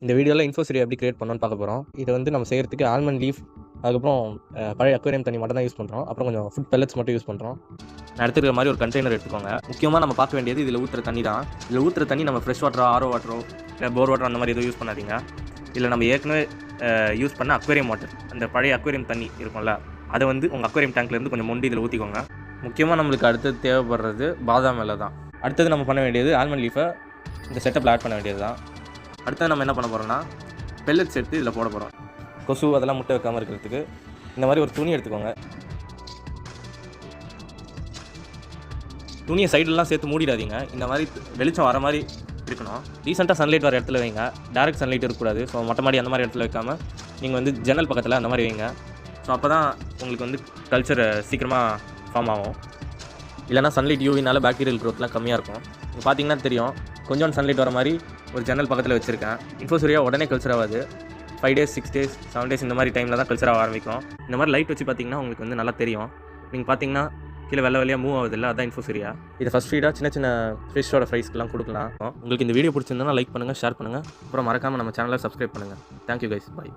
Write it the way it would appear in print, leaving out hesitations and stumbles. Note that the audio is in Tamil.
இந்த வீடியோவில் இன்ஃபோசிரி எப்படி கிரியேட் பண்ணணும்னு பார்க்க போகிறோம். இதை வந்து நம்ம செய்கிறதுக்கு ஆல்மண்ட் லீஃப், அதுக்கப்புறம் பழைய அக்வேரியம் தண்ணி மட்டும் தான் யூஸ் பண்ணுறோம். அப்புறம் கொஞ்சம் ஃபுட் பெல்லட்ஸ் மட்டும் யூஸ் பண்ணுறோம். நான் எடுத்துக்கிற மாதிரி ஒரு கண்டெய்னர் எடுத்துக்கோங்க. முக்கியமாக நம்ம பார்க்க வேண்டியது இதில் ஊற்றுற தண்ணி தான். இதில் ஊற்றுற தண்ணி நம்ம ஃப்ரெஷ் வாட்டரோ, ஆரோ வாட்டரோ, இல்லை போர் வாட்டர் அந்த மாதிரி எதுவும் யூஸ் பண்ணாதீங்க. இல்லை நம்ம ஏற்கனவே யூஸ் பண்ண அக்வேரியம் வாட்டர், அந்த பழைய அக்வேரியம் தண்ணி இருக்கும்ல, அதை வந்து உங்கள் அக்வேரியம் டேங்க்லேருந்து கொஞ்சம் மொண்டி இதில் ஊற்றிக்கோங்க. முக்கியமாக நம்மளுக்கு அடுத்தது தேவைப்படுறது பாதாம் இலை தான். அடுத்தது நம்ம பண்ண வேண்டியது ஆல்மண்ட் லீஃபை இந்த செட்டப்பில் ஆட் பண்ண வேண்டியது தான். அடுத்தது நம்ம என்ன பண்ண போகிறோம்னா பெல்லட்ஸ் எடுத்து இதில் போட போகிறோம். கொசு அதெல்லாம் முட்டை வைக்காமல் இருக்கிறதுக்கு இந்த மாதிரி ஒரு துணி எடுத்துக்கோங்க. துணியை சைடெலாம் சேர்த்து மூடிடாதீங்க. இந்த மாதிரி வெளிச்சம் வர மாதிரி இருக்கணும். ரீசெண்டாக சன்லைட் வர இடத்துல வைங்க. டேரக்ட் சன்லைட் இருக்கக்கூடாது. ஸோ மொட்டை மாடி அந்த மாதிரி இடத்துல வைக்காமல் நீங்கள் வந்து ஜன்னல் பக்கத்தில் அந்த மாதிரி வைங்க. ஸோ அப்போ தான் உங்களுக்கு வந்து கல்ச்சர் சீக்கிரமாக ஃபார்ம் ஆகும். இல்லைனா சன்லைட் யூவினால பாக்டீரியல் க்ரோத்லாம் கம்மியாக இருக்கும். இப்போ பார்த்தீங்கன்னா தெரியும், கொஞ்சம் சன்லைட் வர மாதிரி ஒரு ஜன்னல் பக்கத்தில் வச்சுருக்கேன். இன்ஃபோசிரியா உடனே கல்ச்சர் ஆகாது. 5 days 6 days 7 days இந்த மாதிரி டைமில் தான் கல்ச்சர் ஆக ஆரம்பிக்கும். இந்த மாதிரி லைட் வச்சு பார்த்தீங்கன்னா உங்களுக்கு வந்து நல்லா தெரியும். நீங்கள் பார்த்தீங்கன்னா கீழே வெள்ளை வெள்ளையாக மூவ் ஆகுது இல்லை, அதான் இன்ஃபோசிரியா. இதை ஃபஸ்ட் ஃபீடாக சின்ன சின்ன ஃபிஷ்ஷோட ஃப்ரைஸ்க்கெலாம் கொடுக்கலாம். உங்களுக்கு இந்த வீடியோ பிடிச்சிருந்தா லைக் பண்ணுங்கள், ஷேர் பண்ணுங்கள், அப்புறம் மறக்காமல் நம்ம சேனலை சப்ஸ்கிரைப் பண்ணுங்கள். தேங்க்யூ கைஸ், பாய்.